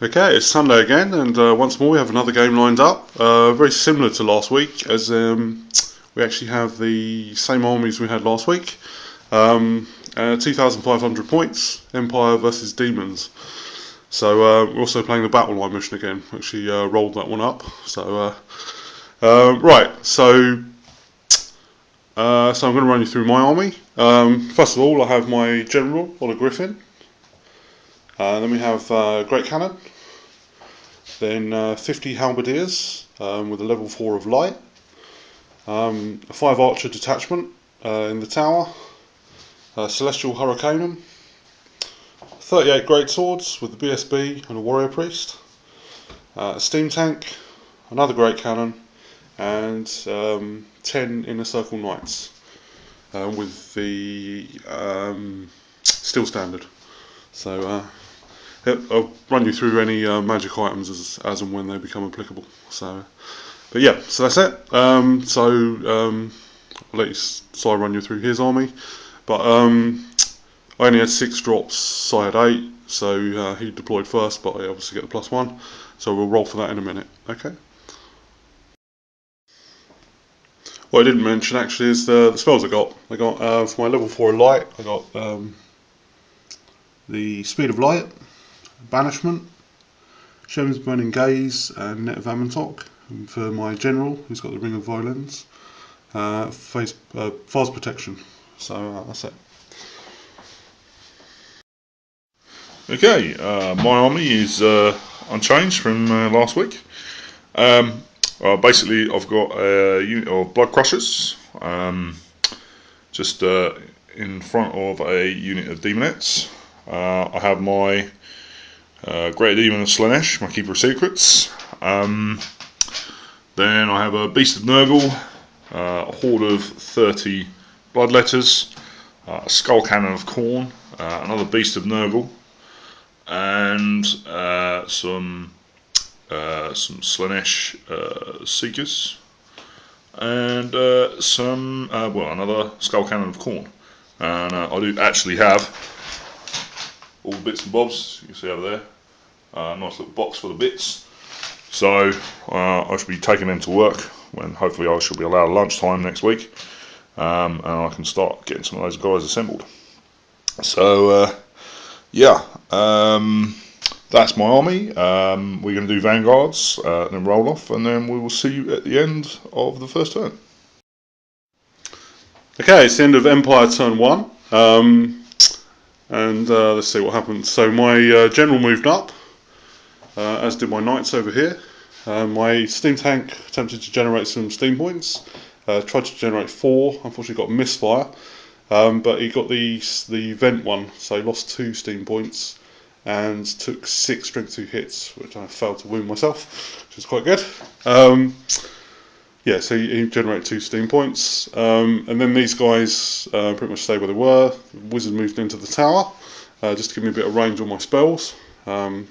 Okay, it's Sunday again, and once more we have another game lined up. Very similar to last week, as we actually have the same armies we had last week. 2,500 points, Empire versus Demons. So we're also playing the Battle Line mission again. Actually rolled that one up. So right, so I'm going to run you through my army. First of all, I have my general on a Griffin. Then we have Great Cannon. Then 50 Halberdiers with a level 4 of light. A 5 Archer detachment in the tower. Celestial Hurricanum. 38 Great Swords with the BSB and a Warrior Priest. A Steam Tank. Another Great Cannon. And 10 Inner Circle Knights with the Steel Standard. So I'll run you through any magic items as and when they become applicable. So, but yeah, so that's it. I'll let Si run you through his army. But I only had 6 drops, Si had 8, so he deployed first, but I obviously get the +1. So we'll roll for that in a minute. Okay. What I didn't mention actually is the spells I got. I got for my level 4 light, I got the Speed of Light, Banishment, Shem's Burning Gaze, and Net of Amantok. And for my general, who's got the Ring of Violins, Phase Protection. So that's it. Okay, my army is unchanged from last week. Basically, I've got a unit of Blood Crushers, just in front of a unit of Demonettes. I have my Great Demon of Slanesh, my Keeper of Secrets. Then I have a Beast of Nurgle, a horde of 30 Bloodletters, a Skull Cannon of Khorne, another Beast of Nurgle, and some Slanesh Seekers, and another Skull Cannon of Khorne. And I do actually have all the bits and bobs you can see over there. Nice little box full of bits. So I should be taking them to work when hopefully I should be allowed lunchtime next week, and I can start getting some of those guys assembled. So yeah, that's my army. We're going to do vanguards, then roll off, and then we will see you at the end of the first turn. Okay, it's the end of Empire turn 1. And let's see what happens. So my general moved up, as did my knights over here. My steam tank attempted to generate some steam points. Tried to generate 4, unfortunately got a misfire. But he got the vent one, so he lost 2 steam points and took 6 strength 2 hits, which I failed to wound myself, which is quite good. Yeah, so he generated 2 steam points, and then these guys pretty much stayed where they were. The wizard moved into the tower, just to give me a bit of range on my spells, and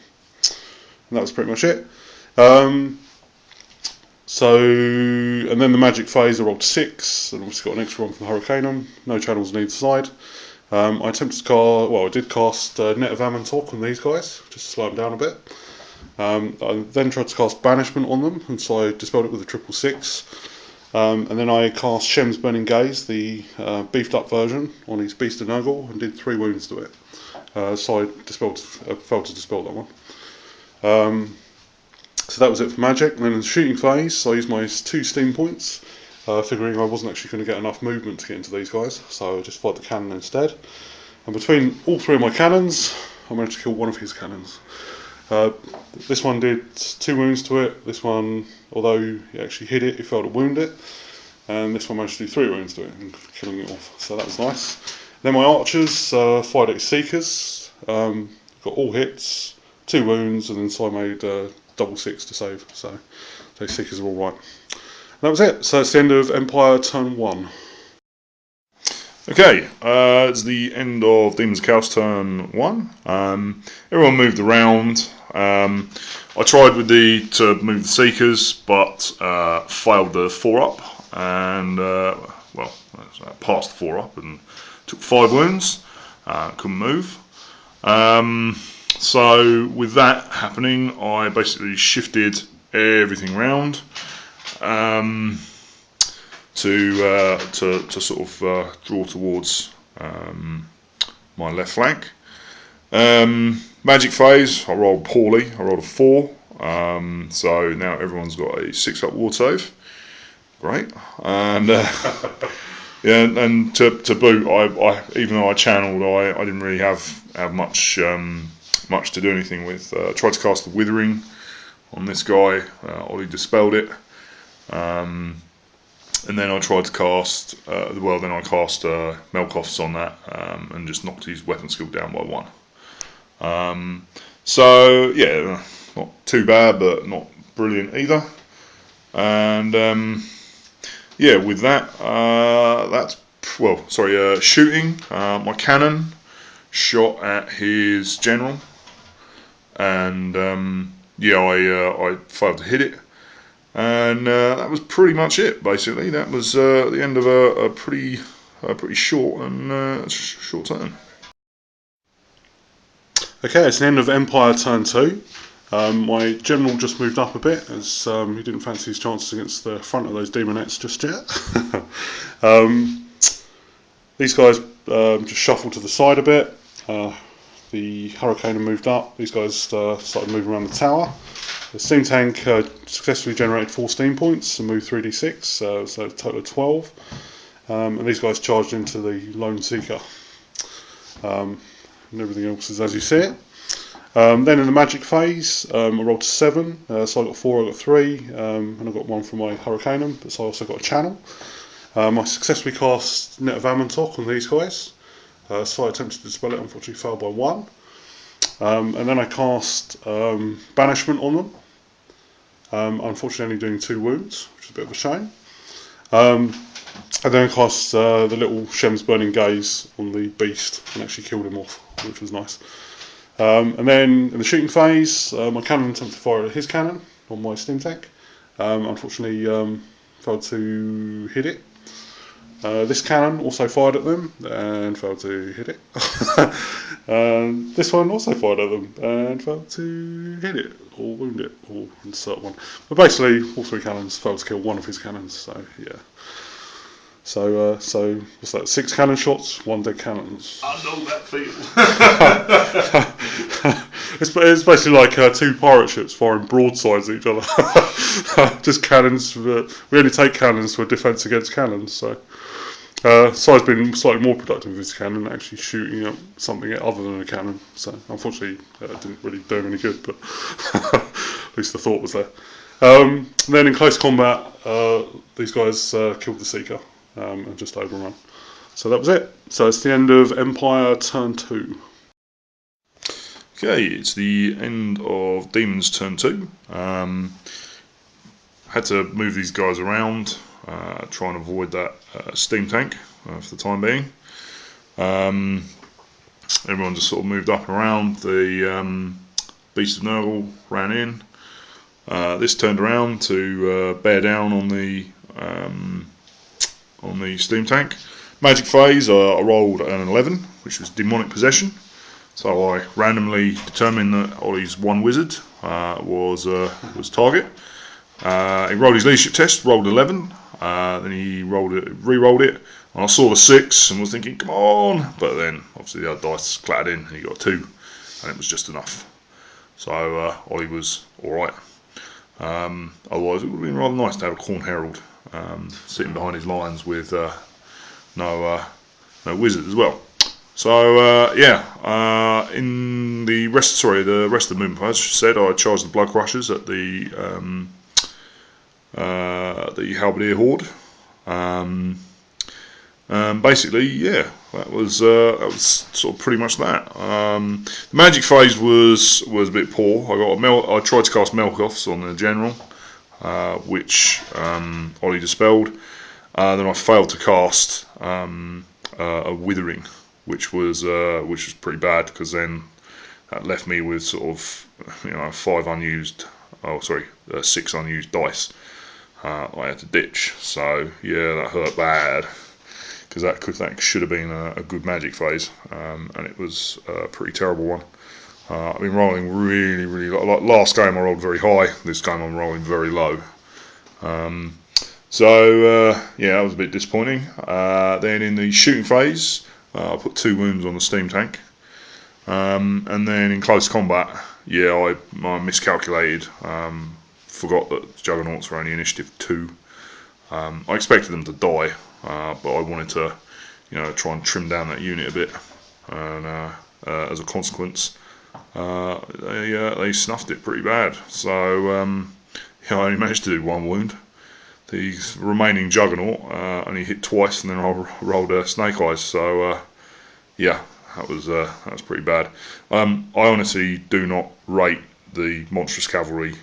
that was pretty much it. And then the magic phase, I rolled 6, and obviously got an extra one from the Hurricanum. No channels on either side. I attempted to cast, well, I did cast Net of Amantok on these guys, just to slow them down a bit. I then tried to cast Banishment on them, and so I dispelled it with a 666. And then I cast Shem's Burning Gaze, the beefed up version, on his Beast of Nurgle, and did 3 wounds to it. So I failed to dispel that one. So that was it for magic. And then in the shooting phase, I used my 2 steam points, figuring I wasn't actually going to get enough movement to get into these guys, so I just fired the cannon instead. And between all 3 of my cannons, I managed to kill one of his cannons. This one did 2 wounds to it. This one, although he actually hit it, he failed to wound it. And this one managed to do 3 wounds to it, and killing it off. So that was nice. Then my archers fired at his seekers. Got all hits, 2 wounds, and then so I made double 6 to save. So those seekers are all right. And that was it. So it's the end of Empire turn 1. Okay, it's the end of Demons of Chaos turn 1. Everyone moved around. I tried to move the Seekers, but failed the 4-up, and passed the 4-up and took 5 wounds. Couldn't move. So with that happening, I basically shifted everything round to sort of draw towards my left flank. Magic phase, I rolled poorly. I rolled a 4. So now everyone's got a 6-up ward save. Great. And yeah, and to boot, I even though I channeled, I didn't really have much to do anything with. Tried to cast the Withering on this guy. Ollie dispelled it. And then I tried to cast, then I cast Melkoff's on that and just knocked his weapon skill down by 1. So yeah, not too bad, but not brilliant either. And yeah, with that, shooting. My cannon shot at his general, and I failed to hit it. And that was pretty much it. Basically, that was the end of a pretty short and short turn. Okay, it's the end of Empire turn 2. My general just moved up a bit as he didn't fancy his chances against the front of those demonettes just yet. These guys just shuffled to the side a bit. The Hurricane moved up. These guys started moving around the tower. The steam tank successfully generated 4 steam points and moved 3d6, so a total of 12. And these guys charged into the Lone Seeker. And everything else is as you see it. Then in the magic phase, I rolled 7, so I got 4, I got 3, and I got 1 from my Hurricanum, but so I also got a channel. I successfully cast Net of Amantok on these guys, so I attempted to dispel it, unfortunately failed by 1. And then I cast Banishment on them, unfortunately only doing 2 wounds, which is a bit of a shame. And then I cast the little Shem's Burning Gaze on the beast and actually killed him off, which was nice. And then in the shooting phase, my cannon attempted to fire at his cannon on my steam tank. Unfortunately, failed to hit it. This cannon also fired at them and failed to hit it. And this one also fired at them and failed to hit it or wound it or insert one. But basically, all 3 cannons failed to kill one of his cannons. So yeah. So what's that? 6 cannon shots, 1 dead cannons. I know that feel. It's basically like 2 pirate ships firing broadsides at each other. Just cannons. We only take cannons for defence against cannons. So Sai's been slightly more productive with his cannon, actually shooting at something other than a cannon. So unfortunately, it didn't really do him any good, but at least the thought was there. Then in close combat, these guys killed the Seeker. And just overrun. So that was it. So it's the end of Empire turn 2. Okay, it's the end of Daemons turn 2. Had to move these guys around, try and avoid that steam tank for the time being. Everyone just sort of moved up and around. The Beast of Nurgle ran in. This turned around to bear down on the steam tank. Magic phase, I rolled an 11, which was demonic possession. So I randomly determined that Ollie's 1 wizard was target. He rolled his leadership test, rolled 11. Then he re-rolled it, and I saw the 6 and was thinking, come on! But then obviously the other dice clattered in, and he got a 2, and it was just enough. So Ollie was all right. Otherwise, it would have been rather nice to have a Khorne Herald sitting behind his lines with no wizard as well. So in the rest of the movement phase, said I charged the Blood Crushers at the Halberdier Horde. Basically, yeah, that was sort of pretty much that. The magic phase was a bit poor. I tried to cast Melkoff's on the general, which Ollie dispelled. Then I failed to cast a Withering, which was pretty bad, because then that left me with sort of 6 unused dice. I had to ditch. So yeah, that hurt bad, because that should have been a good magic phase, and it was a pretty terrible one. I've been rolling really low. Like last game I rolled very high, this game I'm rolling very low. Yeah, that was a bit disappointing. Then in the shooting phase, I put 2 wounds on the steam tank. And then in close combat, yeah, I miscalculated. Forgot that Juggernauts were only initiative 2. I expected them to die, but I wanted to, try and trim down that unit a bit. And as a consequence, they snuffed it pretty bad. So I only managed to do 1 wound. The remaining Juggernaut only hit twice, and then I rolled Snake Eyes. So yeah, that was pretty bad. I honestly do not rate the monstrous cavalry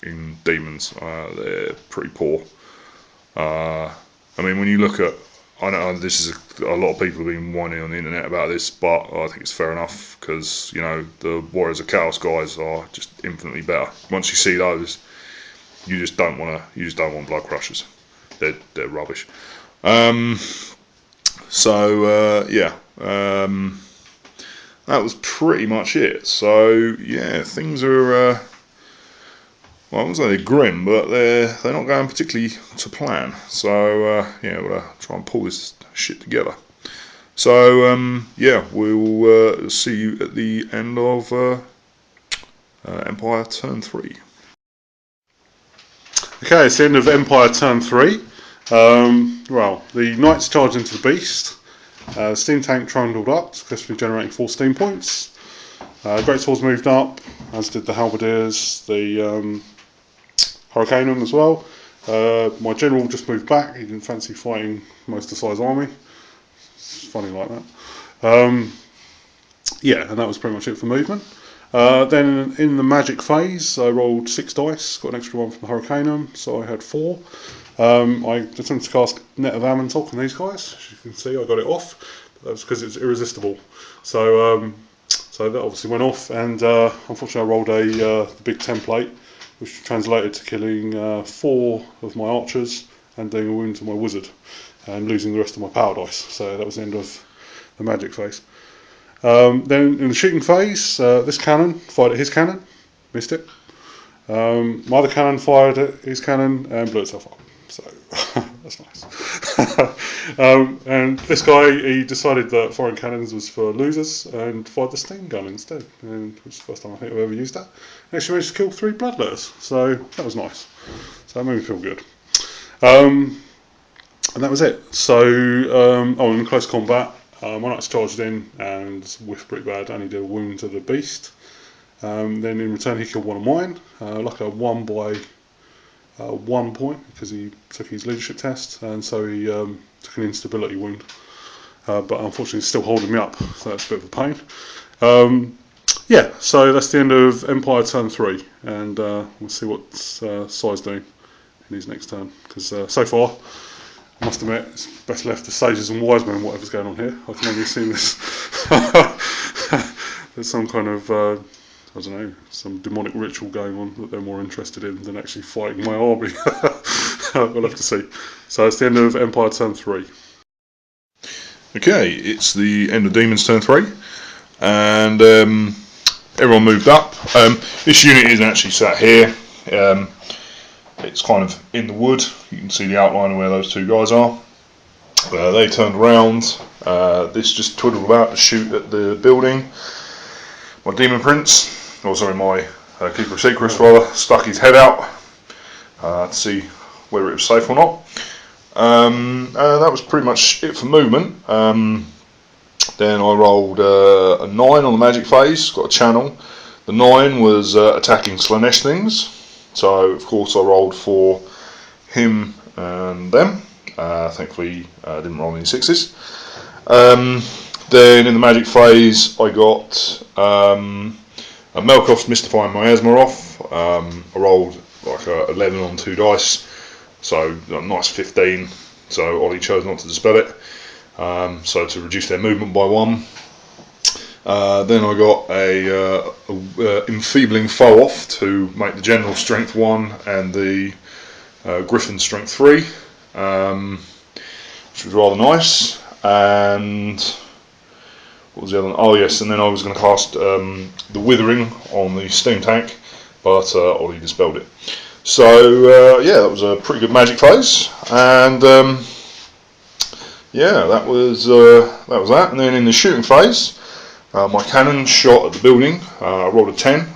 in Demons. They're pretty poor. I mean, when you look at, I know this is a lot of people have been whining on the internet about this, but I think it's fair enough because the Warriors of Chaos guys are just infinitely better. Once you see those, you just don't want Blood Crushers. They're rubbish. Yeah, that was pretty much it. So yeah, things are well, I wouldn't say they're grim, but they're not going particularly to plan. So yeah, we'll try and pull this shit together. So yeah, we'll see you at the end of Empire Turn 3. Okay, it's the end of Empire Turn 3. Well, the Knights charge into the Beast. Steam Tank trundled up, successfully generating 4 steam points. Great Swords moved up, as did the Halberdiers, the Hurricaneum as well. My General just moved back, he didn't fancy fighting most of the size army. It's funny like that. Yeah, and that was pretty much it for movement. Then in the magic phase, I rolled 6 dice, got an extra 1 from the Hurricaneum, so I had 4. I attempted to cast Net of Amantok on these guys. As you can see, I got it off. That was because it's irresistible. So that obviously went off, and unfortunately I rolled the big template, which translated to killing 4 of my archers and doing a wound to my wizard, and losing the rest of my power dice. So that was the end of the magic phase. Then in the shooting phase, this cannon fired at his cannon, missed it. My other cannon fired at his cannon and blew itself up. So that's nice. And this guy, he decided that firing cannons was for losers and fired the steam gun instead, and which is the first time I think I've ever used that. Actually managed to kill 3 bloodletters, so that was nice. So that made me feel good. And that was it. So in close combat, my knights charged in and whiffed pretty bad. Only did a wound to the beast. Then in return he killed 1 of mine. Luckily I won by 1 point because he took his leadership test, and so he took an instability wound. But unfortunately he's still holding me up, so that's a bit of a pain. Yeah, so that's the end of Empire Turn 3, and we'll see what Sai's doing in his next turn, because so far, I must admit, it's best left to sages and wise men, whatever's going on here. I can only assume this. There's some kind of, I don't know, some demonic ritual going on that they're more interested in than actually fighting my army. We'll have to see. So it's the end of Empire Turn 3. Okay, it's the end of Demons Turn 3, and everyone moved up. This unit isn't actually sat here. It's kind of in the wood. You can see the outline of where those 2 guys are. They turned around. This just twiddled about to shoot at the building. My Demon Prince, my Keeper of Secrets rather, stuck his head out to see whether it was safe or not. That was pretty much it for movement. Then I rolled a 9 on the magic phase, got a channel. The 9 was attacking Slanesh things. So of course I rolled for him and them. Thankfully I didn't roll any 6s. Then in the magic phase I got a Melkoth's Mystifying Miasma off. I rolled like a 11 on 2 dice, so a nice 15. So Ollie chose not to dispel it, so to reduce their movement by 1. Then I got a enfeebling foe off to make the general strength 1 and the griffin strength 3, which was rather nice. And what was the other one? Oh yes, and then I was going to cast the Withering on the steam tank, but Ollie dispelled it. So yeah, that was a pretty good magic phase, and yeah, that was that. And then in the shooting phase, my cannon shot at the building. I rolled a 10.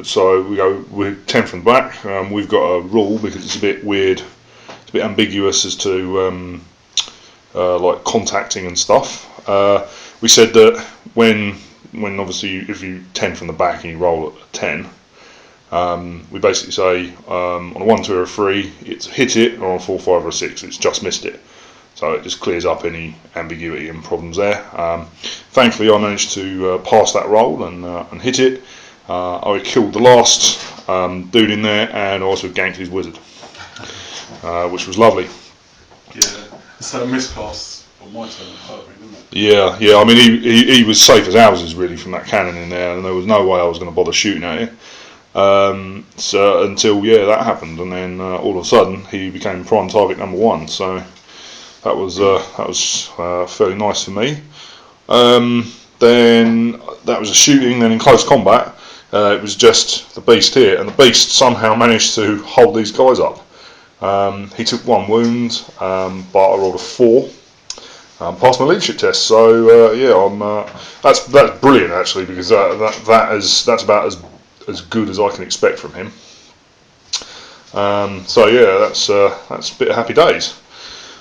So we go with 10 from the back. We've got a rule because it's a bit weird, it's a bit ambiguous as to like contacting and stuff. We said that when obviously if you 10 from the back and you roll a 10, we basically say on a 1, 2 or a 3 it's hit it, or on a 4, 5 or a 6 it's just missed it. So it just clears up any ambiguity and problems there. Thankfully I managed to pass that roll and hit it. I killed the last dude in there, and also ganked his wizard, which was lovely. Yeah, so miscast on my turn hurt me, didn't it? Yeah. I mean, he was safe as houses really from that cannon in there, and there was no way I was going to bother shooting at it. So until that happened, and then all of a sudden he became prime target number 1. So that was fairly nice for me. Then that was a shooting. Then in close combat, it was just the beast here, and the beast somehow managed to hold these guys up. He took 1 wound, but I rolled a 4. Passed my leadership test, so that's brilliant actually, because that's about as good as I can expect from him. So yeah, that's a bit of happy days.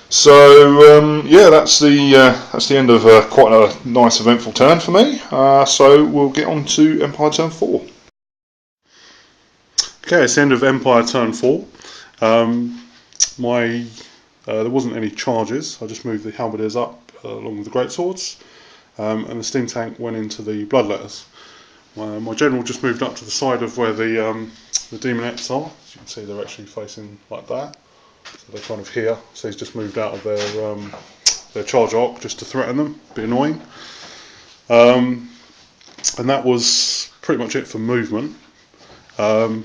So that's the end of quite a nice eventful turn for me. So we'll get on to Empire turn 4. Okay, it's the end of Empire turn 4. There wasn't any charges. I just moved the halberdiers up along with the greatswords, and the steam tank went into the bloodletters. My general just moved up to the side of where the demonettes are. As you can see, they're actually facing like that. So they're kind of here. So he's just moved out of their charge arc just to threaten them. A bit annoying. And that was pretty much it for movement. And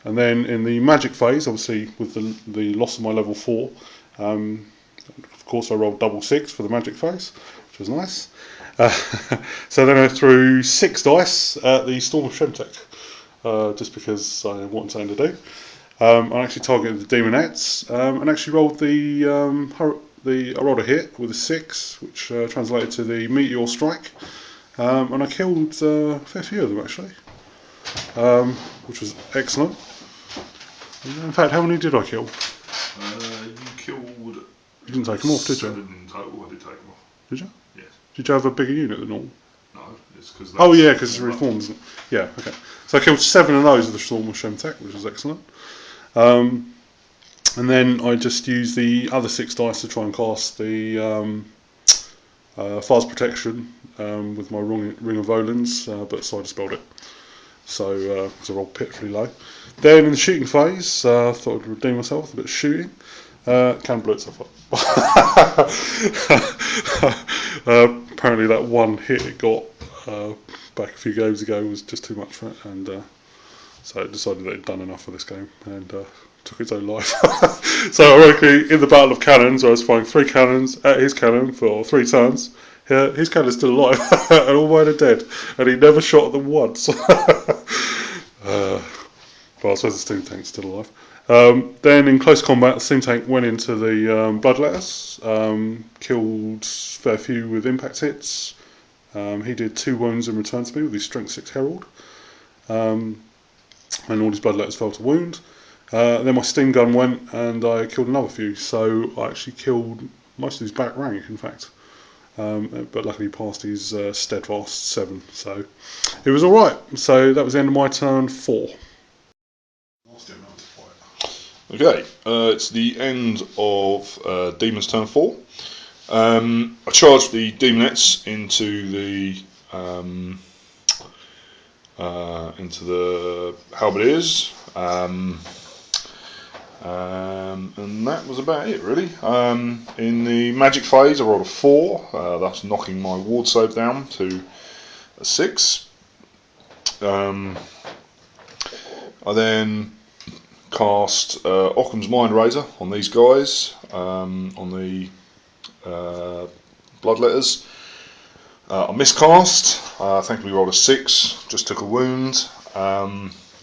then in the magic phase, obviously with the loss of my level 4, of course I rolled double 6 for the magic phase, which was nice. So then I threw 6 dice at the Storm of Shemtek, just because I wanted something to do. I actually targeted the Demonettes, and actually rolled I rolled a hit with a 6, which translated to the Meteor Strike, and I killed a fair few of them actually, which was excellent. In fact, how many did I kill? You killed. You didn't take them off, did you? 7 in total. I did take them off. Did you? Yes. Did you have a bigger unit than normal? No, it's because. Oh yeah, because it's reformed, isn't it? Yeah, okay. So I killed 7 of those with the Storm of Shemtek, which was excellent. And then I just used the other 6 dice to try and cast the Fast Protection with my Ring of Volans, but so I dispelled it. So because I rolled pitifully low. Then in the shooting phase, I thought I'd redeem myself with a bit of shooting. Cannon blew itself up. Apparently that one hit it got back a few games ago was just too much for it, and so it decided that it'd done enough for this game and took its own life. So ironically, in the Battle of Cannons, I was firing 3 cannons at his cannon for 3 turns. His cannon's still alive, and all mine are dead, and he never shot them once. Well, I suppose the steam tank's still alive. Then in close combat, the steam tank went into the bloodletters, killed a fair few with impact hits. He did 2 wounds in return to me with his strength 6 herald, and all his bloodletters fell to wound. Then my steam gun went, and I killed another few. So I actually killed most of his back rank, in fact. But luckily he passed his steadfast 7, so it was alright. So that was the end of my turn 4. Okay, it's the end of Demon's turn 4. I charged the Demonettes into the halberdiers, and that was about it really. In the magic phase I rolled a 4, thus knocking my ward save down to a 6. I then cast Occam's Mind Razor on these guys, on the bloodletters. I miscast. Thankfully rolled a 6. Just took a wound.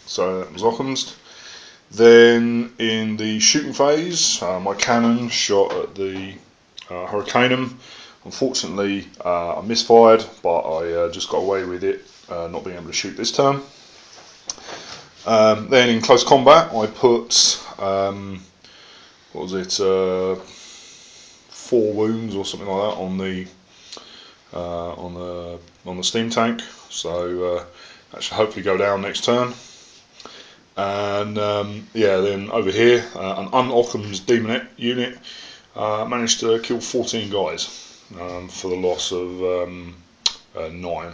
So that was Occam's. Then in the shooting phase, my cannon shot at the Hurricanum. Unfortunately, I misfired, but I just got away with it, not being able to shoot this turn. Then in close combat, I put what was it, 4 wounds or something like that on the steam tank. So that should hopefully go down next turn. And yeah, then over here, an un-Occam's Demon unit managed to kill 14 guys for the loss of 9.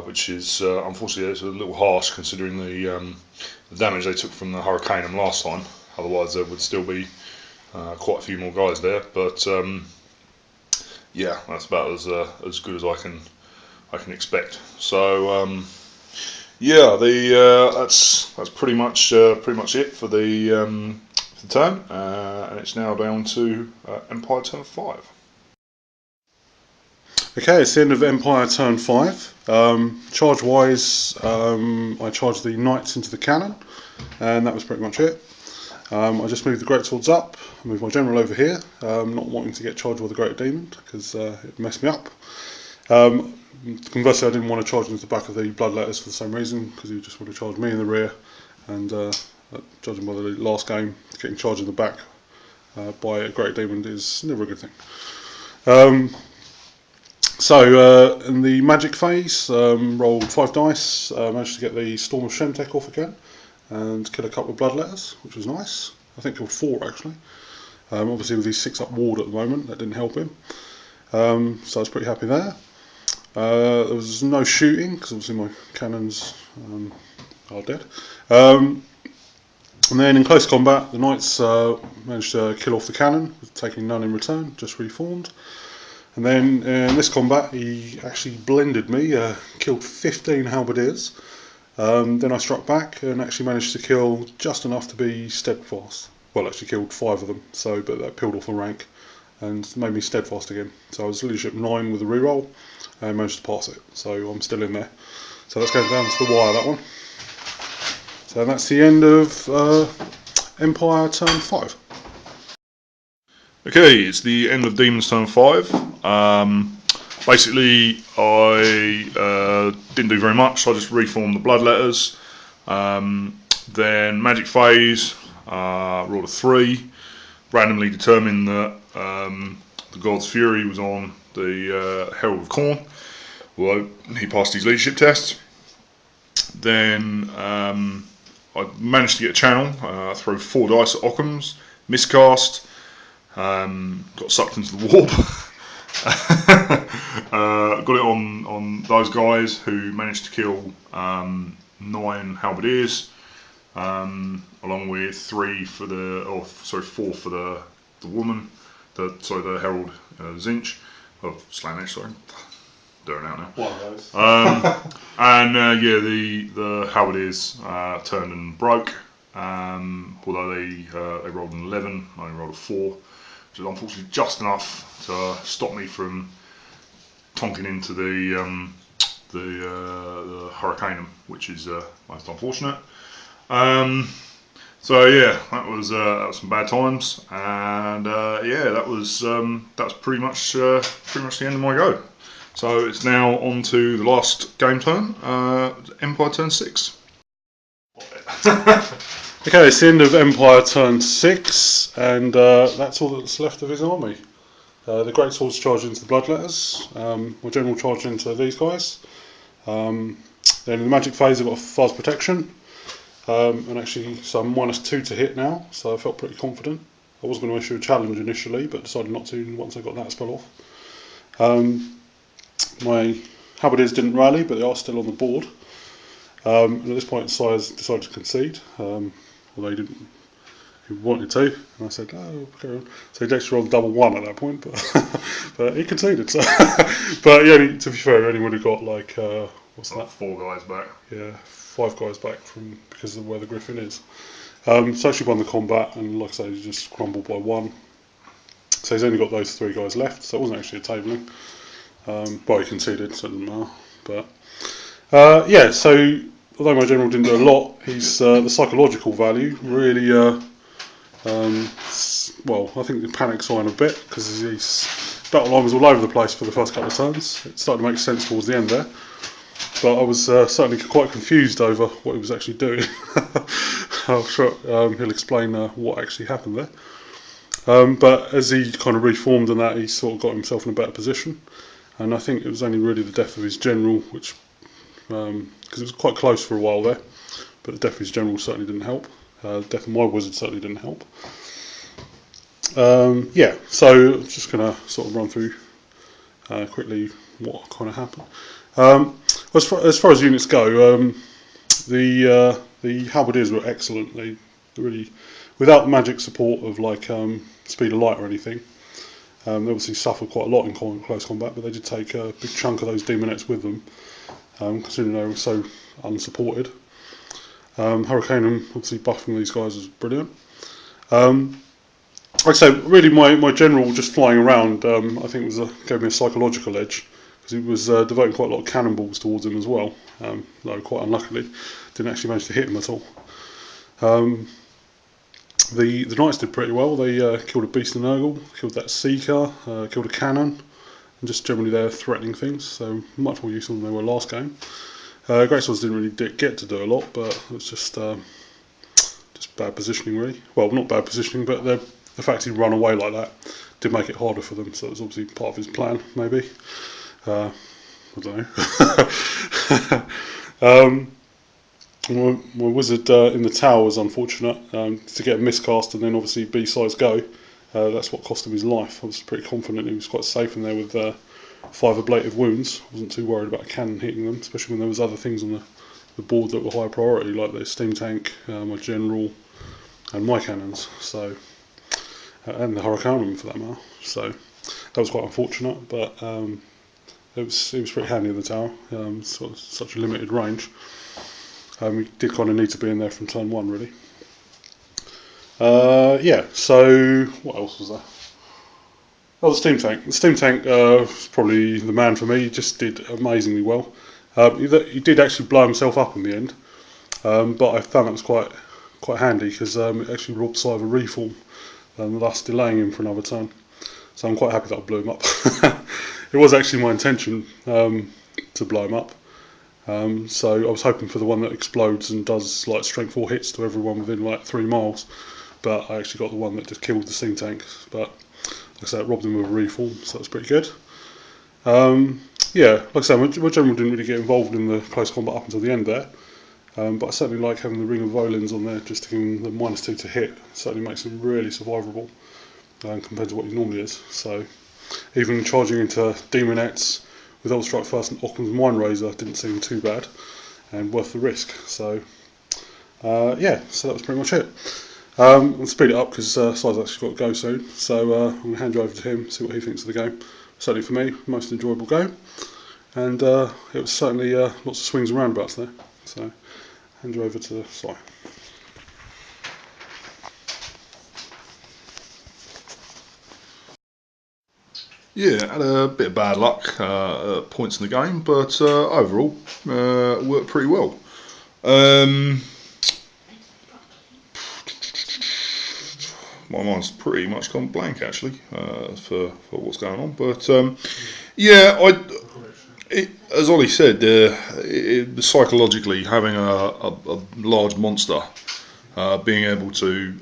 Which is unfortunately it's a little harsh considering the damage they took from the Hurricanum last time. Otherwise, there would still be quite a few more guys there. But yeah, that's about as good as I can expect. So yeah, that's pretty much it for the turn, and it's now down to Empire turn 5. Okay, it's the end of Empire turn 5. Charge wise, I charged the knights into the cannon, and that was pretty much it. I just moved the great swords up, I moved my general over here, not wanting to get charged with the great demon because it messed me up. Conversely, I didn't want to charge into the back of the bloodletters for the same reason, because he just would have charged me in the rear, and judging by the last game, getting charged in the back by a great demon is never a good thing. So in the magic phase, rolled 5 dice, managed to get the Storm of Shemtek off again, and kill a couple of bloodletters, which was nice. I think killed 4 actually. Obviously with his 6-up ward at the moment, that didn't help him. So I was pretty happy there. There was no shooting, because obviously my cannons are dead. And then in close combat, the knights managed to kill off the cannon, taking none in return, just reformed. And then in this combat, he actually blended me, killed 15 halberdiers. Then I struck back and actually managed to kill just enough to be steadfast. Well, actually killed 5 of them, but that peeled off a rank and made me steadfast again. So I was leadership 9 with a reroll and managed to pass it. So I'm still in there. So that's going down to the wire, that one. So that's the end of Empire turn 5. Okay, it's the end of Daemons turn 5. Basically, I didn't do very much. I just reformed the bloodletters. Then magic phase, rolled a 3. Randomly determined that the God's Fury was on the Herald of Khorne, although he passed his leadership test. Then I managed to get a channel, throw 4 dice at Occam's, miscast, got sucked into the warp. Got it on those guys who managed to kill 9 halberdiers, along with 4 for the woman, the Herald Zinch, Slanesh, sorry, doing out now. One of those. And yeah, the halberdiers turned and broke. Although they rolled an 11, I only rolled a 4, which is unfortunately just enough to stop me from tonking into the Hurricanum, which is most unfortunate. So yeah, that was some bad times, and yeah, that was pretty much the end of my go. So it's now on to the last game turn, Empire turn 6. Okay, it's the end of Empire turn 6, and that's all that's left of his army. The Great Swords charged into the Bloodletters, my general charged into these guys. Then in the magic phase I've got a fast protection, and actually so I'm -2 to hit now, so I felt pretty confident. I was going to issue a challenge initially, but decided not to once I got that spell off. My halberdiers didn't rally, but they are still on the board. And at this point, Sires decided to concede, although he wanted to, and I said, "Oh, carry on." So he actually rolled double 1 at that point, but he conceded. So, but yeah, to be fair, he only would have got like what's that? 4 guys back. Yeah, 5 guys back because of where the Griffin is. So actually won the combat, and like I say, he just crumbled by 1. So he's only got those 3 guys left. So it wasn't actually a tabling. Well, he conceded, so it doesn't matter. But yeah, so although my general didn't do a lot, he's the psychological value really. Well, I think the panic sign a bit because his battle line was all over the place for the first couple of turns. It started to make sense towards the end there, but I was certainly quite confused over what he was actually doing. I'm sure he'll explain what actually happened there. But as he kind of reformed and that, he sort of got himself in a better position. And I think it was only really the death of his general, which because it was quite close for a while there, but the death of his general certainly didn't help. The death of my wizard certainly didn't help. Yeah, so I'm just going to sort of run through quickly what kind of happened. As far as units go, the halberdiers were excellent. They really, without the magic support of like speed of light or anything, they obviously suffered quite a lot in close combat, but they did take a big chunk of those demonettes with them, considering they were so unsupported. Hurricanum obviously buffing these guys was brilliant. Like I say, really my general just flying around, I think gave me a psychological edge because he was devoting quite a lot of cannonballs towards him as well, though quite unluckily didn't actually manage to hit him at all. The knights did pretty well. They killed a beast of Nurgle, killed that seeker, killed a cannon, and just generally they're threatening things, so much more useful than they were last game. Greatswords didn't really get to do a lot, but it was just bad positioning really. Well, not bad positioning, but the fact he'd run away like that did make it harder for them, so it was obviously part of his plan, maybe. I don't know. My wizard in the tower was unfortunate to get a miscast and then obviously B-sides go. That's what cost him his life. I was pretty confident he was quite safe in there with 5 ablative wounds. I wasn't too worried about a cannon hitting them, especially when there was other things on the board that were high priority, like the steam tank, my general, and my cannons. So, and the Hurricanum for that matter. So that was quite unfortunate, but it was pretty handy in the tower. Sort of such a limited range. We did kind of need to be in there from turn 1 really. Yeah, so what else was there? Oh, the steam tank. The steam tank was probably the man for me. He just did amazingly well. He did actually blow himself up in the end, but I found that was quite handy because it actually robbed sight of a reform, thus delaying him for another turn. So I'm quite happy that I blew him up. It was actually my intention to blow him up. So I was hoping for the one that explodes and does like strength 4 hits to everyone within like 3 miles, but I actually got the one that just killed the steam tank. But like I said, it robbed him of a reform, so that was pretty good. Yeah, like I said, my general didn't really get involved in the close combat up until the end there, but I certainly like having the Ring of Violins on there just to give him the -2 to hit. It certainly makes him really survivable compared to what he normally is. So even charging into Demonettes with Old Strike First and Occam's Mind Razor didn't seem too bad and worth the risk. So yeah, so that was pretty much it. I'll speed it up because Si's actually got to go soon, so I'm going to hand you over to him, see what he thinks of the game. Certainly for me, most enjoyable game, and it was certainly lots of swings and roundabouts there. So hand you over to Si. Yeah, had a bit of bad luck at points in the game, but overall worked pretty well. My mind's pretty much gone blank actually for what's going on, but yeah, as Ollie said, psychologically having a large monster being able to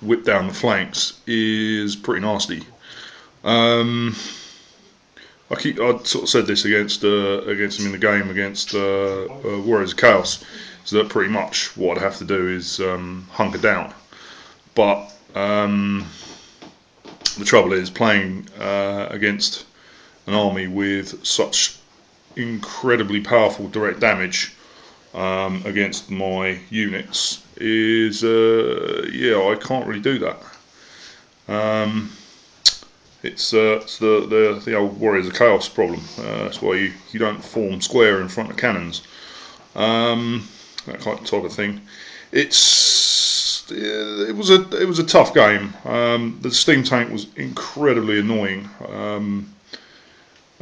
whip down the flanks is pretty nasty. I sort of said this against him in the game against Warriors of Chaos, so that pretty much what I'd have to do is hunker down. But the trouble is playing against an army with such incredibly powerful direct damage against my units is yeah, I can't really do that. It's the old Warriors of Chaos problem. That's why you don't form square in front of cannons. That type of thing. It was a tough game. The steam tank was incredibly annoying.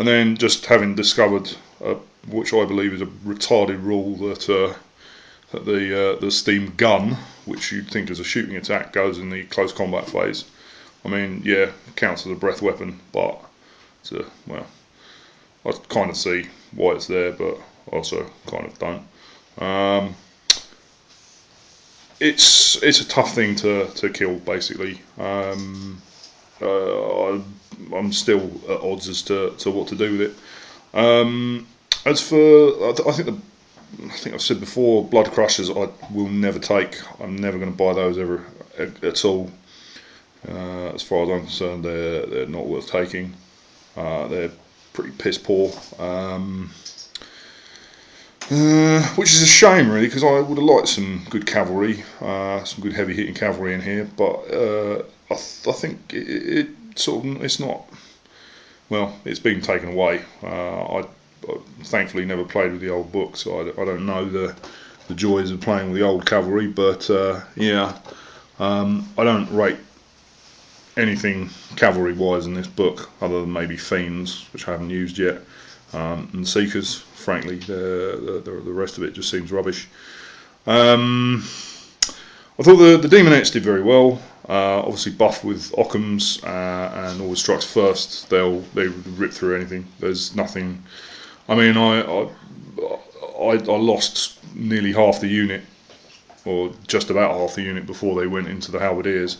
And then just having discovered, which I believe is a retarded rule, that the steam gun, which you'd think is a shooting attack, goes in the close combat phase. I mean, yeah, it counts as a breath weapon, but well, I kind of see why it's there, but also kind of don't. It's a tough thing to kill, basically. I'm still at odds as to what to do with it. As for, I think I've said before, blood crushers I will never take. I'm never going to buy those ever at all. As far as I'm concerned, they're not worth taking. They're pretty piss poor. Which is a shame, really, because I would have liked some good cavalry, some good heavy hitting cavalry in here. But I think it sort of, it's not. Well, it's been taken away. I thankfully never played with the old book, so I don't know the joys of playing with the old cavalry. But yeah, I don't rate anything cavalry wise in this book other than maybe fiends, which I haven't used yet, and seekers. Frankly, the rest of it just seems rubbish. I thought the Daemonettes did very well. Obviously buffed with Occams and always strikes first. They rip through anything. There's nothing. I mean, I lost nearly half the unit, or just about half the unit, before they went into the halberdiers,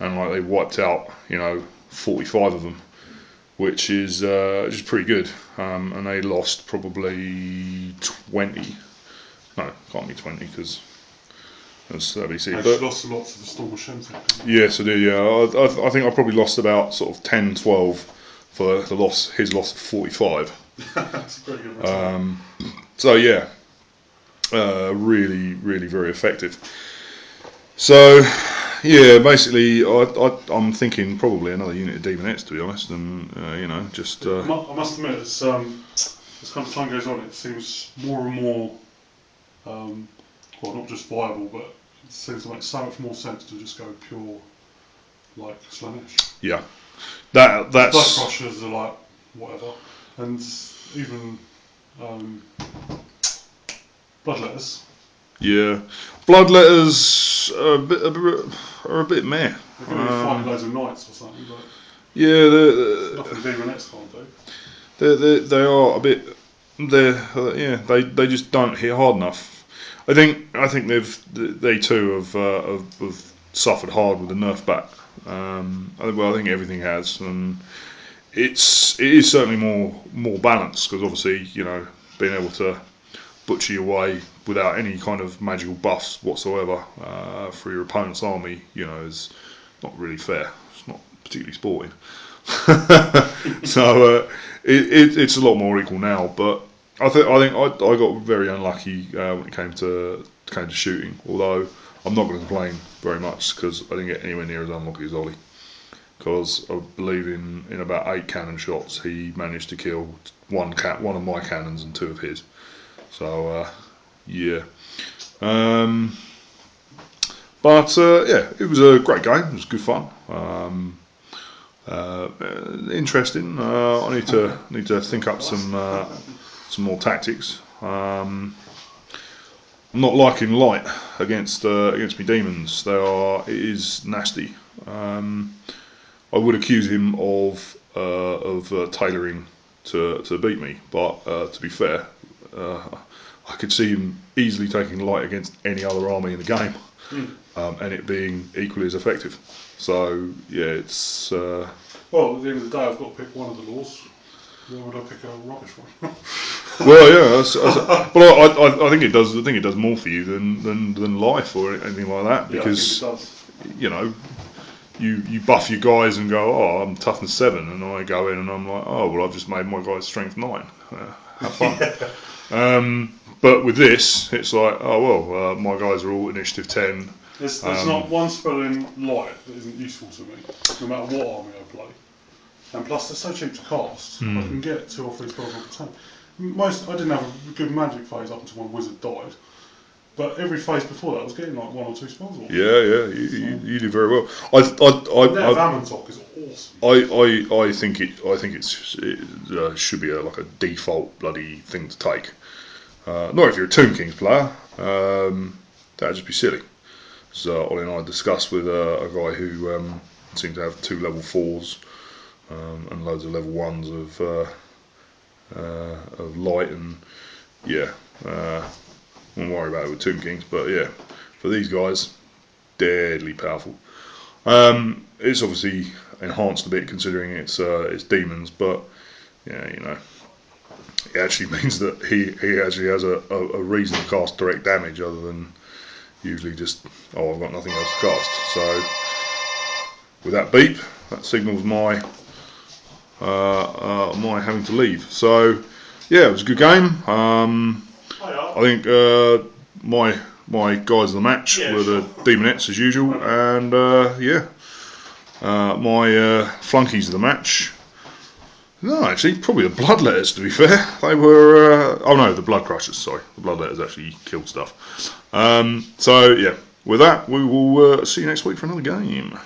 and like they wiped out 45 of them, which is pretty good. And they lost probably 20. No, can't be 20 because that's ABC. Actually lost a lot to the Storm of Shenzi. Yes, I did. Yeah, I think I probably lost about sort of 10, 12 for his loss of 45. That's a pretty good result. So yeah, really, really very effective. So yeah, basically, I'm thinking probably another unit of Daemonettes, to be honest, and just. I must admit, as kind of time goes on, it seems more and more, well, not just viable, but it seems to make so much more sense to just go pure, like Slaanesh. Yeah, that's. Blood crushers are like whatever, and even bloodletters. Yeah, bloodletters are a bit meh. They're going to be fighting loads of knights or something, but Yeah, nothing the Daemonettes can't do. they are a bit. They just don't hit hard enough. I think they too have suffered hard with the nerf back. I think everything has, and it is certainly more balanced, because obviously being able to butcher your way without any kind of magical buffs whatsoever for your opponent's army, is not really fair. It's not particularly sporting. So it's a lot more equal now, but I think I got very unlucky when it came to shooting. Although I'm not going to complain very much, because I didn't get anywhere near as unlucky as Ollie. Because I believe in about 8 cannon shots, he managed to kill one of my cannons and 2 of his. So yeah. But yeah, it was a great game. It was good fun. Interesting. I need to think up some more tactics. I'm not liking light against me Daemons. It is nasty. I would accuse him of tailoring to beat me, but to be fair, I could see him easily taking light against any other army in the game, and it being equally as effective. So yeah, it's. Well, at the end of the day, I've got to pick one of the laws. Why would I pick a rubbish one? Well, yeah, but I think it does. I think it does more for you than life or anything like that, because yeah, I think it does. You buff your guys and go, oh, I'm toughness 7, and I go in and I'm like, oh, well, I've just made my guys strength 9. Have fun. But with this, it's like, oh well, my guys are all initiative 10. There's not one spell in light that isn't useful to me, no matter what army I play. And plus, they're so cheap to cast. I can get 2 or 3 spells off the turn. I didn't have a good magic phase up until my wizard died. But every phase before that was getting like 1 or 2 spells. Yeah, you do very well. Vamantok is awesome. I think it should be like a default bloody thing to take. Not if you're a Tomb Kings player. That'd just be silly. So Ollie and I discussed with a guy who seemed to have 2 level 4s and loads of level 1s of light, and yeah, won't worry about it with Tomb Kings, but yeah, for these guys, deadly powerful. It's obviously enhanced a bit considering it's Daemons, but yeah, you know, it actually means that he actually has a reason to cast direct damage other than usually just, oh, I've got nothing else to cast. So with that beep, that signals my my having to leave. So yeah, it was a good game. I think my guys of the match were the Demonettes as usual, and my flunkies of the match. No, actually, probably the Bloodletters. To be fair, they were. Oh no, the Blood Crushers. Sorry, the Bloodletters actually killed stuff. So yeah, with that, we will see you next week for another game.